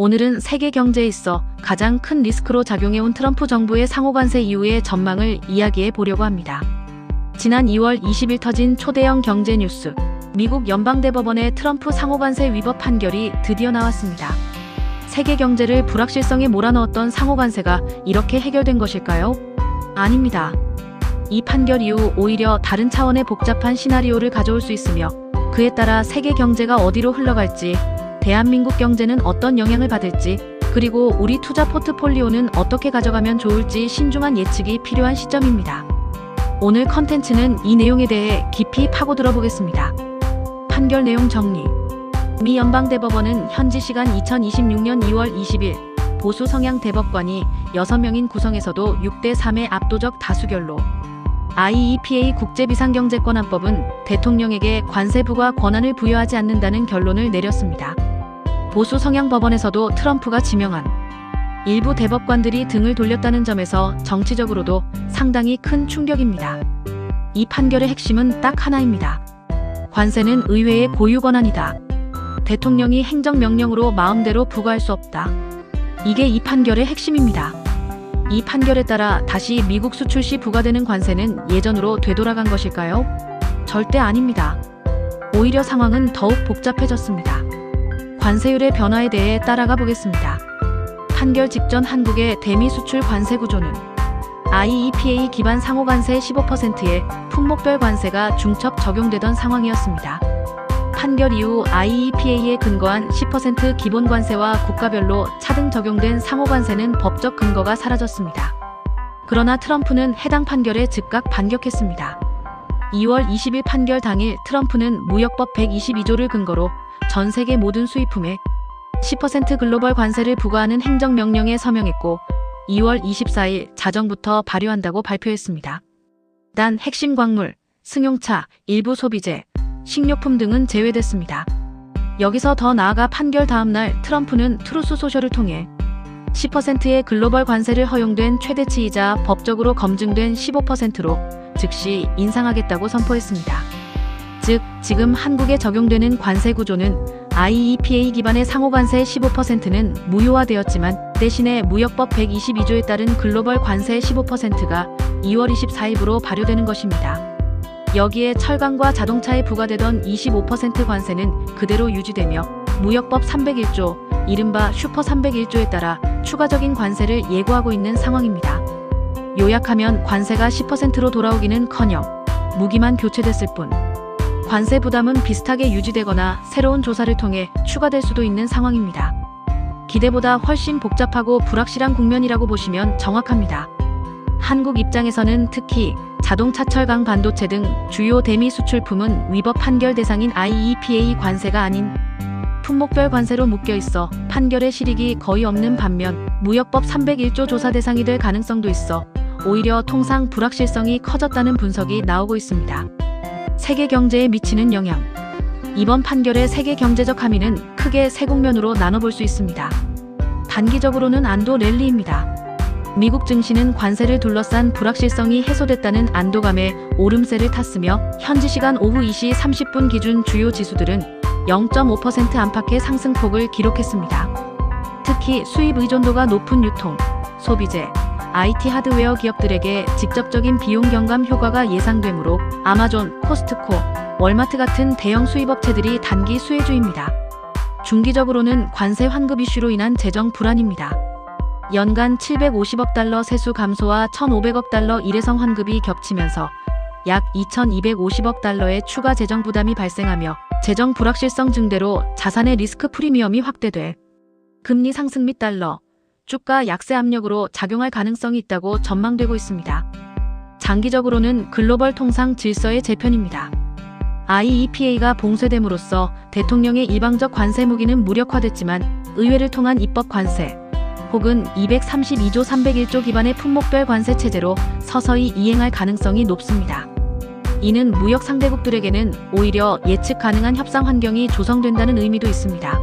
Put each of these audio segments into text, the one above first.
오늘은 세계 경제에 있어 가장 큰 리스크로 작용해온 트럼프 정부의 상호관세 이후의 전망을 이야기해 보려고 합니다. 지난 2월 20일 터진 초대형 경제 뉴스, 미국 연방대법원의 트럼프 상호관세 위법 판결이 드디어 나왔습니다. 세계 경제를 불확실성에 몰아넣었던 상호관세가 이렇게 해결된 것일까요? 아닙니다. 이 판결 이후 오히려 다른 차원의 복잡한 시나리오를 가져올 수 있으며 그에 따라 세계 경제가 어디로 흘러갈지, 대한민국 경제는 어떤 영향을 받을지, 그리고 우리 투자 포트폴리오는 어떻게 가져가면 좋을지 신중한 예측이 필요한 시점입니다. 오늘 컨텐츠는 이 내용에 대해 깊이 파고들어 보겠습니다. 판결 내용 정리. 미 연방대법원은 현지 시간 2026년 2월 20일 보수 성향 대법관이 6명인 구성에서도 6대3의 압도적 다수결로 IEPA 국제비상경제권안법은 대통령에게 관세 부과 권한을 부여하지 않는다는 결론을 내렸습니다. 보수 성향 법원에서도 트럼프가 지명한 일부 대법관들이 등을 돌렸다는 점에서 정치적으로도 상당히 큰 충격입니다. 이 판결의 핵심은 딱 하나입니다. 관세는 의회의 고유 권한이다. 대통령이 행정명령으로 마음대로 부과할 수 없다. 이게 이 판결의 핵심입니다. 이 판결에 따라 다시 미국 수출 시 부과되는 관세는 예전으로 되돌아간 것일까요? 절대 아닙니다. 오히려 상황은 더욱 복잡해졌습니다. 관세율의 변화에 대해 따라가 보겠습니다. 판결 직전 한국의 대미 수출 관세 구조는 IEPA 기반 상호관세 15%의 품목별 관세가 중첩 적용되던 상황이었습니다. 판결 이후 IEPA에 근거한 10% 기본 관세와 국가별로 차등 적용된 상호관세는 법적 근거가 사라졌습니다. 그러나 트럼프는 해당 판결에 즉각 반격했습니다. 2월 20일 판결 당일 트럼프는 무역법 122조를 근거로 전 세계 모든 수입품에 10% 글로벌 관세를 부과하는 행정명령에 서명했고 2월 24일 자정부터 발효한다고 발표했습니다. 단 핵심 광물, 승용차, 일부 소비재, 식료품 등은 제외됐습니다. 여기서 더 나아가 판결 다음날 트럼프는 트루스 소셜을 통해 10%의 글로벌 관세를 허용된 최대치이자 법적으로 검증된 15%로 즉시 인상하겠다고 선포했습니다. 즉, 지금 한국에 적용되는 관세 구조는 IEPA 기반의 상호관세 15%는 무효화되었지만 대신에 무역법 122조에 따른 글로벌 관세 15%가 2월 24일부로 발효되는 것입니다. 여기에 철강과 자동차에 부과되던 25% 관세는 그대로 유지되며 무역법 301조, 이른바 슈퍼 301조에 따라 추가적인 관세를 예고하고 있는 상황입니다. 요약하면 관세가 10%로 돌아오기는커녕 무기만 교체됐을 뿐 관세 부담은 비슷하게 유지되거나 새로운 조사를 통해 추가될 수도 있는 상황입니다. 기대보다 훨씬 복잡하고 불확실한 국면이라고 보시면 정확합니다. 한국 입장에서는 특히 자동차, 철강, 반도체 등 주요 대미 수출품은 위법 판결 대상인 IEPA 관세가 아닌 품목별 관세로 묶여있어 판결의 실익이 거의 없는 반면 무역법 301조 조사 대상이 될 가능성도 있어 오히려 통상 불확실성이 커졌다는 분석이 나오고 있습니다. 세계 경제에 미치는 영향. 이번 판결의 세계 경제적 함의는 크게 세 국면으로 나눠볼 수 있습니다. 단기적으로는 안도 랠리입니다. 미국 증시는 관세를 둘러싼 불확실성이 해소됐다는 안도감에 오름세를 탔으며 현지 시간 오후 2시 30분 기준 주요 지수들은 0.5% 안팎의 상승폭을 기록했습니다. 특히 수입 의존도가 높은 유통, 소비재, IT 하드웨어 기업들에게 직접적인 비용 경감 효과가 예상되므로 아마존, 코스트코, 월마트 같은 대형 수입업체들이 단기 수혜주입니다. 중기적으로는 관세 환급 이슈로 인한 재정 불안입니다. 연간 750억 달러 세수 감소와 1,500억 달러 일회성 환급이 겹치면서 약 2,250억 달러의 추가 재정 부담이 발생하며 재정 불확실성 증대로 자산의 리스크 프리미엄이 확대돼 금리 상승 및 달러, 주가 약세 압력으로 작용할 가능성이 있다고 전망되고 있습니다. 장기적으로는 글로벌 통상 질서의 재편입니다. IEPA가 봉쇄됨으로써 대통령의 일방적 관세 무기는 무력화됐지만 의회를 통한 입법 관세, 혹은 232조 301조 기반의 품목별 관세 체제로 서서히 이행할 가능성이 높습니다. 이는 무역 상대국들에게는 오히려 예측 가능한 협상 환경이 조성된다는 의미도 있습니다.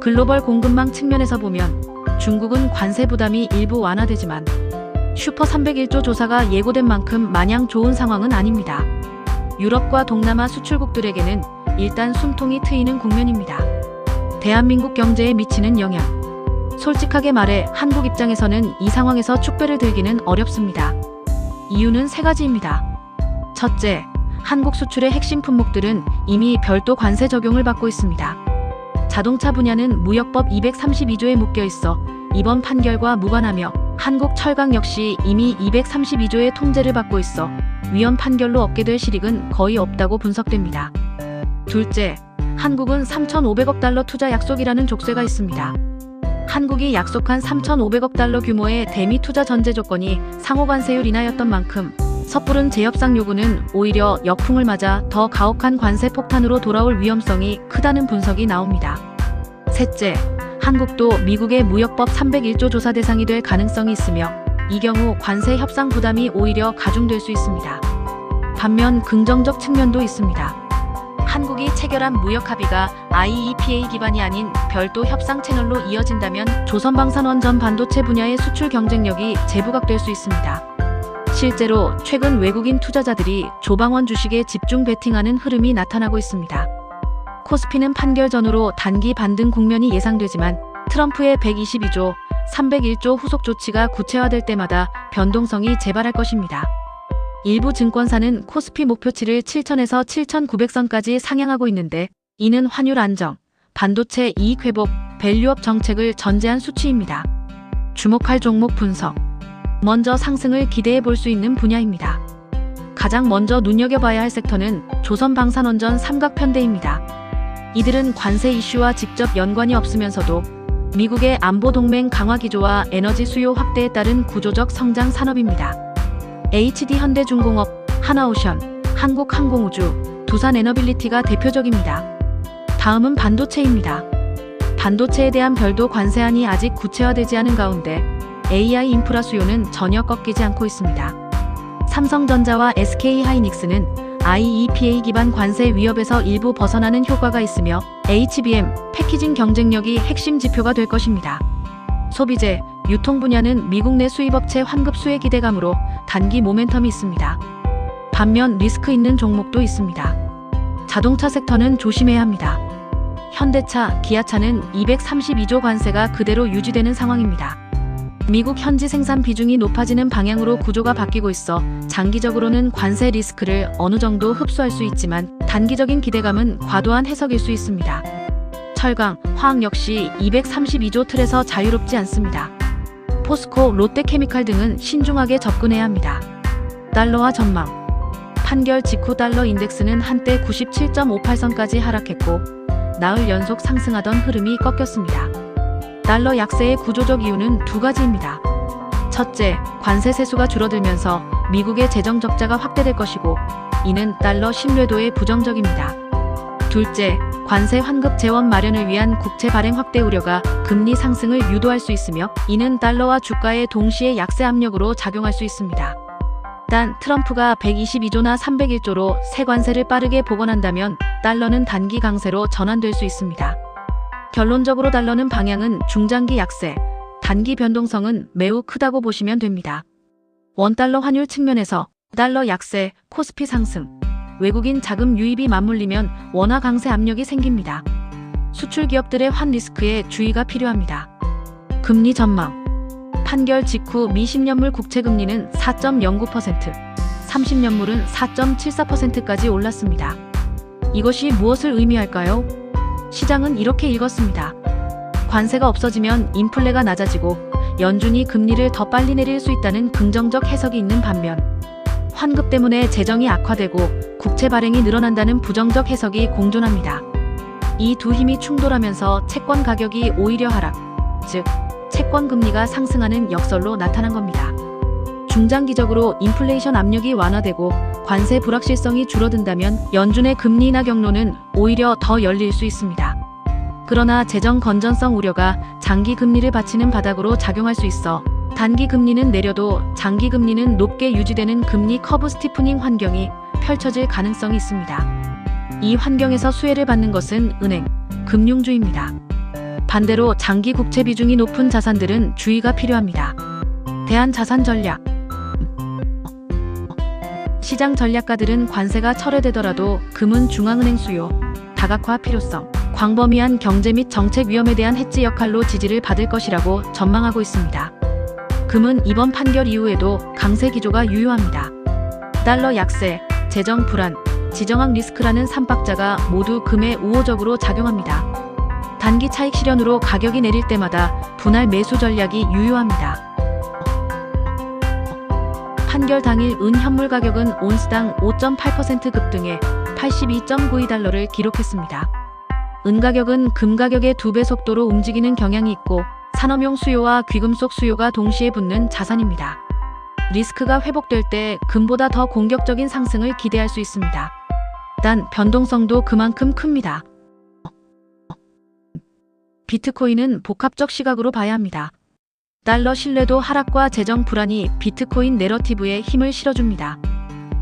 글로벌 공급망 측면에서 보면 중국은 관세 부담이 일부 완화되지만 슈퍼 301조 조사가 예고된 만큼 마냥 좋은 상황은 아닙니다. 유럽과 동남아 수출국들에게는 일단 숨통이 트이는 국면입니다. 대한민국 경제에 미치는 영향. 솔직하게 말해 한국 입장에서는 이 상황에서 축배를 들기는 어렵습니다. 이유는 세 가지입니다. 첫째, 한국 수출의 핵심 품목들은 이미 별도 관세 적용을 받고 있습니다. 자동차 분야는 무역법 232조에 묶여 있어 이번 판결과 무관하며 한국 철강 역시 이미 232조의 통제를 받고 있어 위헌 판결로 얻게 될 실익은 거의 없다고 분석됩니다. 둘째, 한국은 3,500억 달러 투자 약속이라는 족쇄가 있습니다. 한국이 약속한 3,500억 달러 규모의 대미 투자 전제 조건이 상호 관세율 인하였던 만큼 섣부른 재협상 요구는 오히려 역풍을 맞아 더 가혹한 관세 폭탄으로 돌아올 위험성이 크다는 분석이 나옵니다. 셋째, 한국도 미국의 무역법 301조 조사 대상이 될 가능성이 있으며 이 경우 관세 협상 부담이 오히려 가중될 수 있습니다. 반면 긍정적 측면도 있습니다. 한국이 체결한 무역 합의가 IEPA 기반이 아닌 별도 협상 채널로 이어진다면 조선방산원전 반도체 분야의 수출 경쟁력이 재부각될 수 있습니다. 실제로 최근 외국인 투자자들이 조방원 주식에 집중 베팅하는 흐름이 나타나고 있습니다. 코스피는 판결 전후로 단기 반등 국면이 예상되지만 트럼프의 122조, 301조 후속 조치가 구체화될 때마다 변동성이 재발할 것입니다. 일부 증권사는 코스피 목표치를 7,000에서 7,900선까지 상향하고 있는데 이는 환율 안정, 반도체 이익 회복, 밸류업 정책을 전제한 수치입니다. 주목할 종목 분석. 먼저 상승을 기대해 볼 수 있는 분야입니다. 가장 먼저 눈여겨봐야 할 섹터는 조선방산원전 삼각편대입니다. 이들은 관세 이슈와 직접 연관이 없으면서도 미국의 안보 동맹 강화 기조와 에너지 수요 확대에 따른 구조적 성장 산업입니다. HD 현대중공업, 하나오션, 한국항공우주, 두산에너빌리티가 대표적입니다. 다음은 반도체입니다. 반도체에 대한 별도 관세안이 아직 구체화되지 않은 가운데 AI 인프라 수요는 전혀 꺾이지 않고 있습니다. 삼성전자와 SK하이닉스는 IEPA 기반 관세 위협에서 일부 벗어나는 효과가 있으며 HBM, 패키징 경쟁력이 핵심 지표가 될 것입니다. 소비재, 유통 분야는 미국 내 수입업체 환급 수혜 기대감으로 단기 모멘텀이 있습니다. 반면 리스크 있는 종목도 있습니다. 자동차 섹터는 조심해야 합니다. 현대차, 기아차는 232조 관세가 그대로 유지되는 상황입니다. 미국 현지 생산 비중이 높아지는 방향으로 구조가 바뀌고 있어 장기적으로는 관세 리스크를 어느 정도 흡수할 수 있지만 단기적인 기대감은 과도한 해석일 수 있습니다. 철강, 화학 역시 232조 틀에서 자유롭지 않습니다. 포스코, 롯데케미칼 등은 신중하게 접근해야 합니다. 달러와 전망. 판결 직후 달러 인덱스는 한때 97.58선까지 하락했고 나흘 연속 상승하던 흐름이 꺾였습니다. 달러 약세의 구조적 이유는 두 가지입니다. 첫째, 관세 세수가 줄어들면서 미국의 재정 적자가 확대될 것이고 이는 달러 신뢰도에 부정적입니다. 둘째, 관세 환급 재원 마련을 위한 국채 발행 확대 우려가 금리 상승을 유도할 수 있으며 이는 달러와 주가에 동시에 약세 압력으로 작용할 수 있습니다. 단 트럼프가 122조나 301조로 새 관세를 빠르게 복원한다면 달러는 단기 강세로 전환될 수 있습니다. 결론적으로 달러는 방향은 중장기 약세, 단기 변동성은 매우 크다고 보시면 됩니다. 원달러 환율 측면에서 달러 약세, 코스피 상승, 외국인 자금 유입이 맞물리면 원화 강세 압력이 생깁니다. 수출 기업들의 환 리스크에 주의가 필요합니다. 금리 전망. 판결 직후 미 10년물 국채 금리는 4.09%, 30년물은 4.74%까지 올랐습니다. 이것이 무엇을 의미할까요? 시장은 이렇게 읽었습니다. 관세가 없어지면 인플레가 낮아지고 연준이 금리를 더 빨리 내릴 수 있다는 긍정적 해석이 있는 반면 환급 때문에 재정이 악화되고 국채 발행이 늘어난다는 부정적 해석이 공존합니다. 이 두 힘이 충돌하면서 채권 가격이 오히려 하락, 즉 채권 금리가 상승하는 역설로 나타난 겁니다. 중장기적으로 인플레이션 압력이 완화되고 관세 불확실성이 줄어든다면 연준의 금리 인하 경로는 오히려 더 열릴 수 있습니다. 그러나 재정 건전성 우려가 장기 금리를 받치는 바닥으로 작용할 수 있어 단기 금리는 내려도 장기 금리는 높게 유지되는 금리 커브 스티프닝 환경이 펼쳐질 가능성이 있습니다. 이 환경에서 수혜를 받는 것은 은행, 금융주입니다. 반대로 장기 국채 비중이 높은 자산들은 주의가 필요합니다. 대한자산전략. 시장 전략가들은 관세가 철회되더라도 금은 중앙은행 수요, 다각화 필요성, 광범위한 경제 및 정책 위험에 대한 해지 역할로 지지를 받을 것이라고 전망하고 있습니다. 금은 이번 판결 이후에도 강세 기조가 유효합니다. 달러 약세, 재정 불안, 지정학 리스크라는 3박자가 모두 금에 우호적으로 작용합니다. 단기 차익 실현으로 가격이 내릴 때마다 분할 매수 전략이 유효합니다. 판결 당일 은 현물 가격은 온스당 5.8% 급등해 82.92달러를 기록했습니다. 은 가격은 금 가격의 2배 속도로 움직이는 경향이 있고 산업용 수요와 귀금속 수요가 동시에 붙는 자산입니다. 리스크가 회복될 때 금보다 더 공격적인 상승을 기대할 수 있습니다. 단 변동성도 그만큼 큽니다. 비트코인은 복합적 시각으로 봐야 합니다. 달러 신뢰도 하락과 재정 불안이 비트코인 내러티브에 힘을 실어줍니다.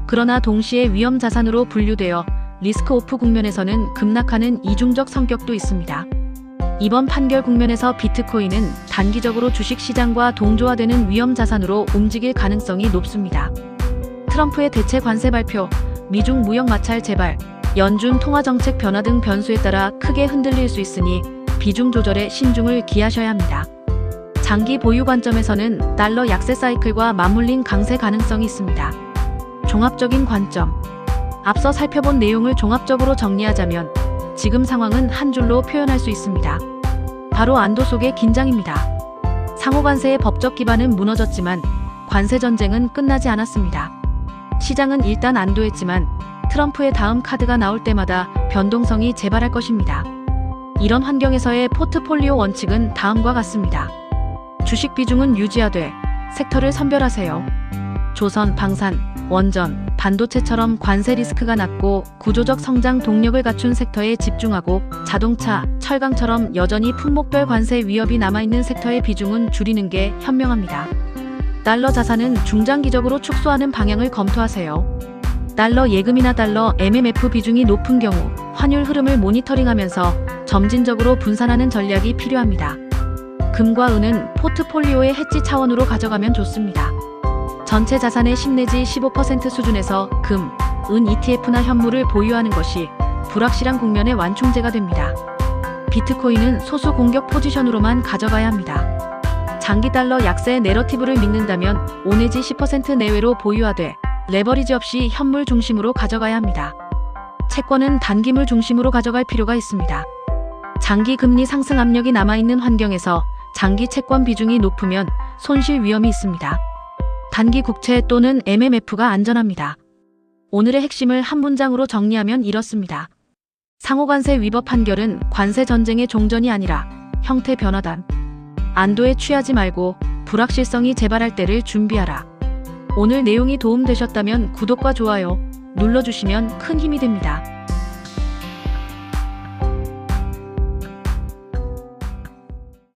그러나 동시에 위험 자산으로 분류되어 리스크 오프 국면에서는 급락하는 이중적 성격도 있습니다. 이번 판결 국면에서 비트코인은 단기적으로 주식시장과 동조화되는 위험 자산으로 움직일 가능성이 높습니다. 트럼프의 대체 관세 발표, 미중 무역 마찰 재발, 연준 통화정책 변화 등 변수에 따라 크게 흔들릴 수 있으니 비중 조절에 신중을 기하셔야 합니다. 장기 보유 관점에서는 달러 약세 사이클과 맞물린 강세 가능성이 있습니다. 종합적인 관점. 앞서 살펴본 내용을 종합적으로 정리하자면 지금 상황은 한 줄로 표현할 수 있습니다. 바로 안도 속의 긴장입니다. 상호 관세의 법적 기반은 무너졌지만 관세 전쟁은 끝나지 않았습니다. 시장은 일단 안도했지만 트럼프의 다음 카드가 나올 때마다 변동성이 재발할 것입니다. 이런 환경에서의 포트폴리오 원칙은 다음과 같습니다. 주식 비중은 유지하되 섹터를 선별하세요. 조선, 방산, 원전, 반도체처럼 관세 리스크가 낮고 구조적 성장 동력을 갖춘 섹터에 집중하고 자동차, 철강처럼 여전히 품목별 관세 위협이 남아있는 섹터의 비중은 줄이는 게 현명합니다. 달러 자산은 중장기적으로 축소하는 방향을 검토하세요. 달러 예금이나 달러 MMF 비중이 높은 경우 환율 흐름을 모니터링하면서 점진적으로 분산하는 전략이 필요합니다. 금과 은은 포트폴리오의 해지 차원으로 가져가면 좋습니다. 전체 자산의 10 내지 15% 수준에서 금, 은 ETF나 현물을 보유하는 것이 불확실한 국면의 완충제가 됩니다. 비트코인은 소수 공격 포지션으로만 가져가야 합니다. 장기 달러 약세의 내러티브를 믿는다면 5 내지 10% 내외로 보유하되 레버리지 없이 현물 중심으로 가져가야 합니다. 채권은 단기물 중심으로 가져갈 필요가 있습니다. 장기 금리 상승 압력이 남아있는 환경에서 장기 채권 비중이 높으면 손실 위험이 있습니다. 단기 국채 또는 MMF가 안전합니다. 오늘의 핵심을 한 문장으로 정리하면 이렇습니다. 상호관세 위법 판결은 관세 전쟁의 종전이 아니라 형태 변화다. 안도에 취하지 말고 불확실성이 재발할 때를 준비하라. 오늘 내용이 도움되셨다면 구독과 좋아요 눌러주시면 큰 힘이 됩니다.